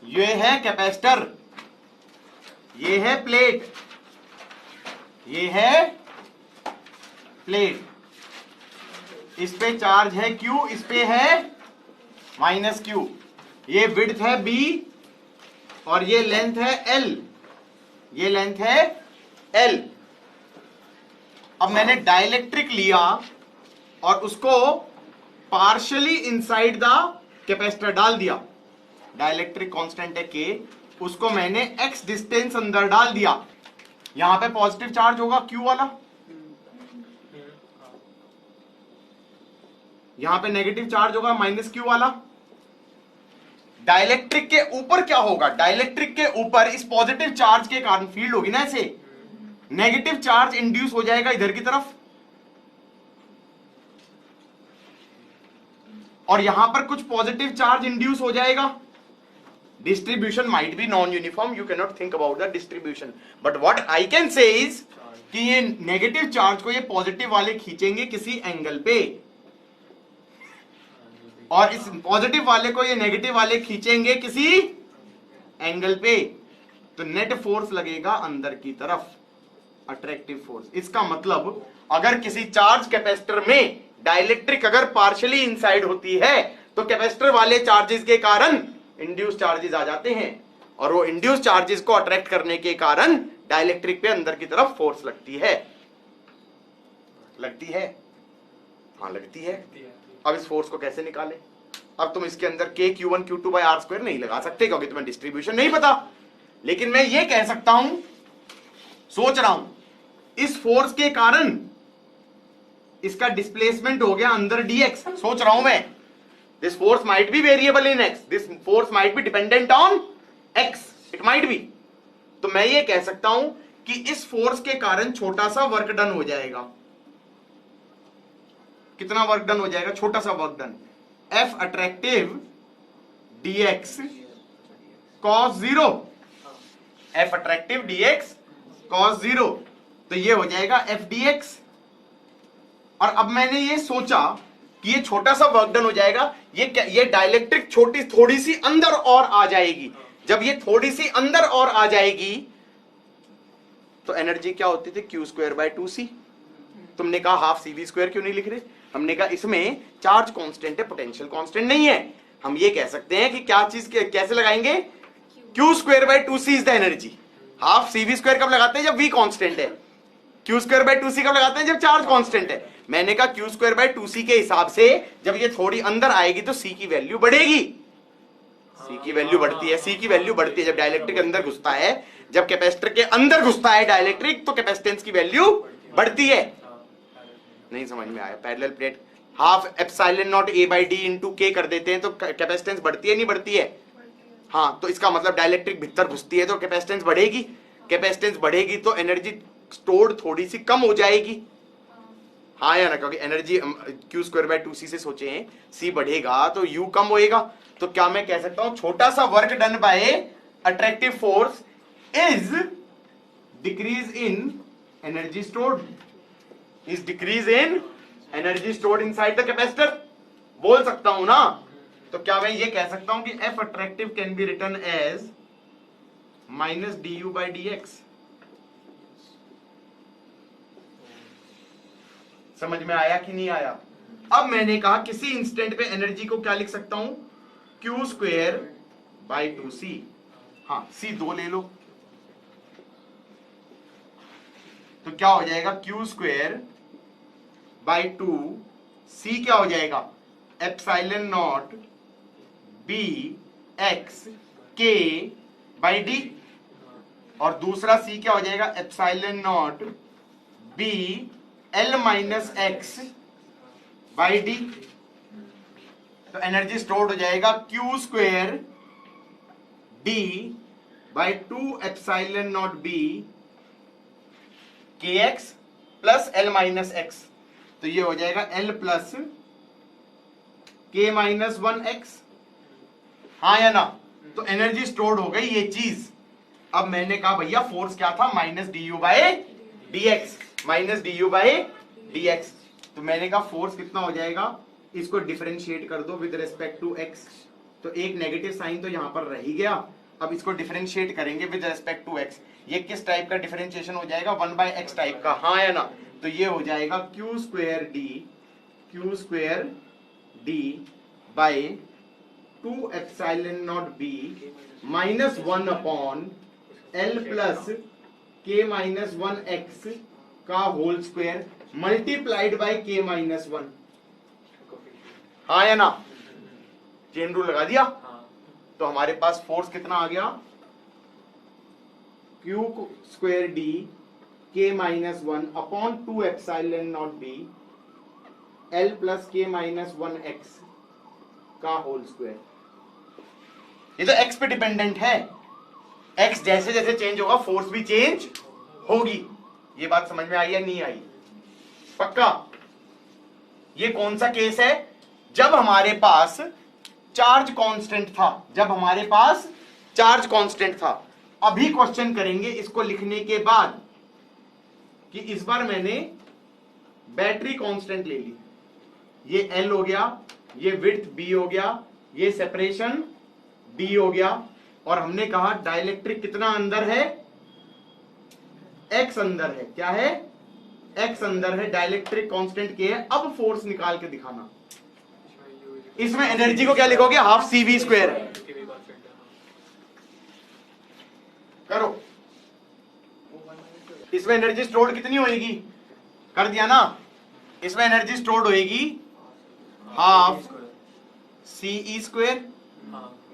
ये है कैपेसिटर, ये है प्लेट, ये है प्लेट, इस पे चार्ज है Q, इस पे है -Q, ये विड्थ है B और ये लेंथ है L, ये लेंथ है L। अब मैंने डाइलेक्ट्रिक लिया और उसको पार्शियली इनसाइड द कैपेसिटर डाल दिया, डाइलेक्ट्रिक कांस्टेंट है K, उसको मैंने x डिस्टेंस अंदर डाल दिया। यहां पे पॉजिटिव चार्ज होगा Q वाला, यहां पे नेगेटिव चार्ज होगा -Q वाला। डाइलेक्ट्रिक के ऊपर क्या होगा, डाइलेक्ट्रिक के ऊपर इस पॉजिटिव चार्ज के कारण फील्ड होगी ना, ऐसे नेगेटिव चार्ज इंड्यूस हो जाएगा इधर की तरफ, और यहां पर कुछ पॉजिटिव चार्ज इंड्यूस हो जाएगा। Distribution might be non uniform, you can not think about the distribution, but what I can say is कि ये नेगेटिव चार्ज को ये पॉजिटिव वाले खींचेंगे किसी एंगल पे, और इस पॉजिटिव वाले को ये नेगेटिव वाले खींचेंगे किसी एंगल पे, तो नेट फोर्स लगेगा अंदर की तरफ, अट्रैक्टिव फोर्स। इसका मतलब अगर किसी चार्ज कैपेसिटर में डाइलेक्ट्रिक अगर पार्शियली इनसाइड होती है तो कैपेसिटर वाले चार्जेस के कारण इंड्यूस चार्जेस आ जाते हैं, और वो इंड्यूस चार्जेस को अट्रैक्ट करने के कारण डाइलेक्ट्रिक पे अंदर की तरफ फोर्स लगती है, लगती है, हाँ लगती है। अब इस फोर्स को कैसे निकालें? अब तुम इसके अंदर K Q1 Q2 bye R² नहीं लगा सकते क्योंकि तुम्हें डिस्ट्रीब्यूशन नहीं पता, लेकिन मैं ये कह सकता हूं, सोच रहा हूं, इस फोर्स के कारण इसका डिस्प्लेसमेंट हो गया अंदर dx, सोच रहा हूं मैं, this force might be variable in x, this force might be dependent on x, it might be. तो मैं ये कह सकता हूं कि इस फोर्स के कारण छोटा सा वर्क डन हो जाएगा। कितना वर्क डन हो जाएगा? छोटा सा work done, F attractive dx cos 0, F attractive dx cos 0, तो ये हो जाएगा F dx। और अब मैंने ये सोचा कि ये छोटा सा वर्क डन हो जाएगा, ये डाइलेक्ट्रिक छोटी थोड़ी सी अंदर और आ जाएगी, जब ये थोड़ी सी अंदर और आ जाएगी तो एनर्जी क्या होती थी? Q²/2c। तुमने कहा हाफ CV² क्यों नहीं लिख रहे? हमने कहा इसमें चार्ज कांस्टेंट है, पोटेंशियल कांस्टेंट नहीं है। हम ये कह सकते हैं कि क्या चीज कैसे लगाएंगे? Q²/2c is the energy. Half CV² कब लगाते हैं? जब V कांस्टेंट है। Q²/2c कब लगाते हैं? जब चार्ज कांस्टेंट है। मैंने कहा Q²/2c के हिसाब से जब ये थोड़ी अंदर आएगी तो C की वैल्यू बढ़ेगी, C की वैल्यू बढ़ती है, C की वैल्यू बढ़ती है जब डाइलेक्ट्रिक अंदर घुसता है, जब कैपेसिटर के अंदर घुसता है डाइलेक्ट्रिक तो कैपेसिटेंस की वैल्यू बढ़ती है। नहीं समझ में आया? Parallel plate half epsilon not A/d into K कर देते हैं तो कैपेसिटेंस बढ़ती है नहीं बढ़ती है? हाँ, तो इसका मतलब डाइलेक्ट्रिक भीतर घुसती है तो कैपेसिटेंस बढ़ेगी, कैपेसिटेंस बढ़ेगी तो एनर्जी स्टोर्ड थोड़ी सी कम हो जाएगी, हाँ या ना? क्योंकि एनर्जी Q²/2c से सोचे हैं, C बढ़ेगा तो U कम होएगा। तो क्या मैं कह सकता हूं छोटा सा work done by attractive force is decrease in energy stored, is decrease in energy stored inside the capacitor, बोल सकता हूं ना? तो क्या मैं ये कह सकता हूं कि F attractive can be written as -du/dx? समझ में आया कि नहीं आया? अब मैंने कहा किसी इंस्टेंट पे एनर्जी को क्या लिख सकता हूं? Q²/2c। हाँ, C2 ले लो तो क्या हो जाएगा? Q²/2c क्या हो जाएगा? एप्सिलॉन नॉट bx k/d, और दूसरा C क्या हो जाएगा? Epsilon not b L-x/d। तो एनर्जी स्टोर्ड हो जाएगा Q²d/2 epsilon not b kx plus L-x, तो ये हो जाएगा L प्लस k-1x, हाँ या ना? तो एनर्जी स्टोर्ड हो गई ये चीज। अब मैंने कहा भैया फोर्स क्या था? -du/dx, -du/dx। तो मैंने कहा फोर्स कितना हो जाएगा? इसको डिफरेंशिएट कर दो विद रिस्पेक्ट टू x, तो एक नेगेटिव साइन तो यहां पर रह ही गया। अब इसको डिफरेंशिएट करेंगे विद रेस्पेक्ट टू एक्स। ये किस टाइप का डिफरेंशिएशन हो जाएगा? 1/x टाइप का, हाँ या ना? तो ये हो जाएगा Q square D by 2 epsilon not be minus 1 upon L plus के माइनस 1x का होल स्क्वायर मल्टीप्लाइड बाई के माइनस 1, हाँ या ना? चेन रूल लगा दिया। तो हमारे पास फोर्स कितना आ गया? क्यू स्क्वायर डी के minus 1 upon 2 epsilon not be L plus के माइनस 1x का होल स्क्वायर। ये तो x पे डिपेंडेंट है। x जैसे जैसे चेंज होगा फोर्स भी चेंज होगी। ये बात समझ में आई या नहीं आई? पक्का? ये कौन सा केस है? जब हमारे पास चार्ज कांस्टेंट था, जब हमारे पास चार्ज कांस्टेंट था। अभी क्वेश्चन करेंगे इसको लिखने के बाद कि इस बार मैंने बैटरी कांस्टेंट ले ली। ये L हो गया, ये विड्थ B हो गया, ये सेपरेशन D हो गया, और हमने कहा डाइलेक्ट्रिक कितना अंदर है? X अंदर है। क्या है? X अंदर है। डाइलेक्ट्रिक कांस्टेंट के है। अब फोर्स निकाल के दिखाना। इसमें एनर्जी को क्या लिखोगे? हाफ CV स्क्वायर करो। इसमें एनर्जी स्टोर्ड कितनी होएगी? कर दिया ना? इसमें एनर्जी स्टोर्ड होएगी half CE square,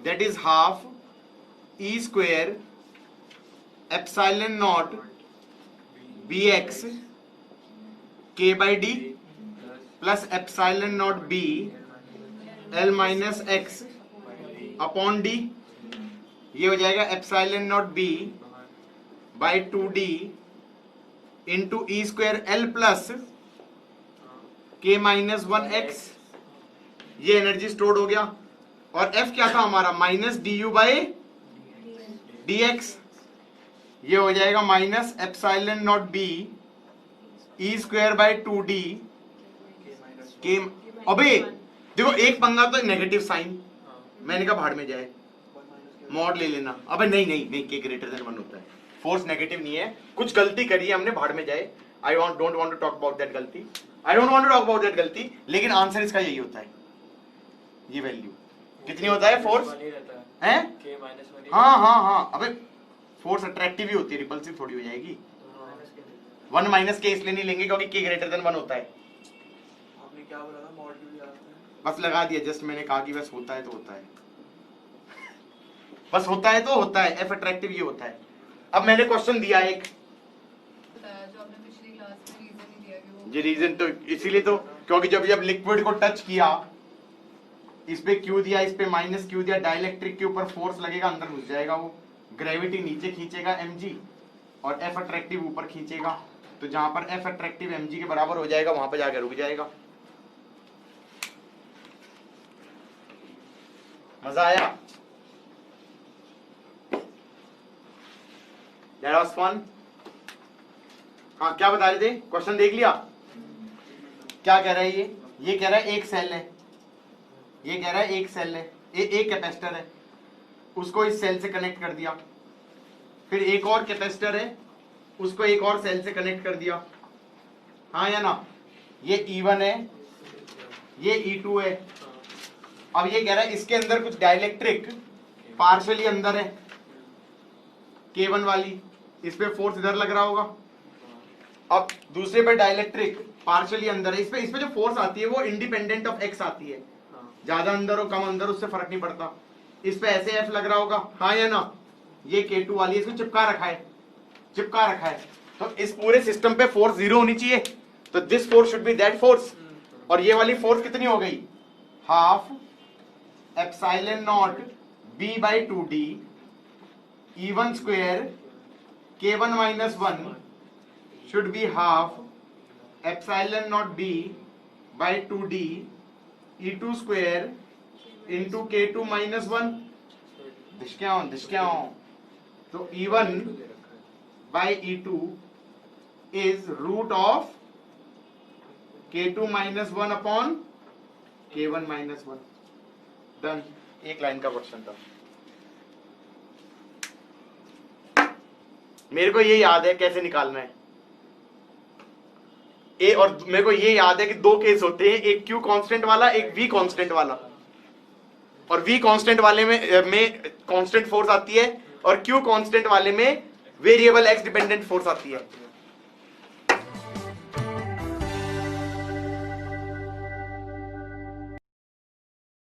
that is half E square epsilon not BX K by D plus epsilon not B L minus X upon D। ये हो जाएगा epsilon not B by 2D into E square L plus K minus 1x। ये energy stored हो गया। और F क्या था हमारा? Minus DU by DX। ये हो जाएगा minus epsilon not B E square by 2D के। अबे देखो एक पंगा तो नेगेटिव साइन, मैंने कहा भाड़ में जाए, मॉड ले लेना। अबे नहीं नहीं नहीं, के ग्रेटर देन 1 होता है। फोर्स नेगेटिव नहीं है, कुछ गलती करी है हमने, भाड़ में जाए। I don't want to talk about that गलती, I don't want to talk about that गलती। लेकिन आंसर इसका यही होता है। ये वैल्यू कितनी होता है फोर्स? है? हाँ हाँ हाँ। अबे फोर्स अट्रैक्टिव ही होती है, रिपल्सिव थोड़ी हो जाएगी। 1 माइनस के इसलिए नहीं लेंगे क्योंकि के ग्रेटर देन 1 होता है। आपने क्या बोला था? मॉड क्यों आता है? बस लगा दिया, जस्ट मैंने कहा कि बस होता है तो होता है, बस होता है तो होता है। एफ अट्रैक्टिव ये होता है। अब मैंने क्वेश्चन दिया एक, जो आपने पिछली क्लास में रीजन ही दिया कि वो ये रीजन तो इसीलिए तो, क्योंकि जब जब लिक्विड को टच किया, इस पे क्यू दिया, इस पे माइनस क्यू दिया, डाइलेक्ट्रिक के ऊपर फोर्स लगेगा, अंदर घुस जाएगा वो। ग्रेविटी नीचे खींचेगा mg और एफ अट्रैक्टिव ऊपर खींचेगा। तो जहां पर एफ अट्रैक्टिव mg के बराबर हो जाएगा वहां पर जाकर रुक जाएगा। मजा आया? That was fun? हाँ, क्या बता रहे थे? क्वेश्चन देख लिया? क्या कह रहा है ये? ये कह रहा है एक सेल है, ये कह रहा है एक सेल है, एक कैपेसिटर है, उसको इस सेल से कनेक्ट कर दिया। फिर एक और कैपेसिटर है, उसको एक और सेल से कनेक्ट कर दिया, हाँ या ना? ये E1 है, ये E2 है। अब ये कह रहा है इसके अंदर कुछ डाइलेक्ट्रिक पार्शियली अंदर है, K1 वाली, इस पे फोर्स इधर लग रहा होगा। अब दूसरे पे डाइलेक्ट्रिक पार्शियली अंदर है, इस पे जो फोर्स आती है वो इंडिपेंडेंट ऑफ एक्स आती है, ज्यादा अंदर हो कम अंदर उससे फर्क नहीं पड़ता। इस पे ऐसे एफ लग रहा होगा, हाँ या ना? ये K2 वाली है, इसको चिपका रखा है, चिपका रखा है। तो इस पूरे सिस्टम पे फोर्स 0 होनी चाहिए, तो this force should be that force. और ये वाली फोर्स कितनी हो गई? Half epsilon not B by 2D E1 square K1 minus 1 should be half epsilon naught B by 2D E2 square into K2 minus 1। दिशक्याओं। तो E1 by E2 is root of K2 minus 1 upon K1 minus 1। Done। एक line का question था। मेरे को ये याद है कैसे निकालना है ए, और मेरे को ये याद है कि दो केस होते हैं, एक क्यू कांस्टेंट वाला, एक वी कांस्टेंट वाला। और वी कांस्टेंट वाले में कांस्टेंट फोर्स आती है, और क्यू कांस्टेंट वाले में वेरिएबल एक्स डिपेंडेंट फोर्स आती है।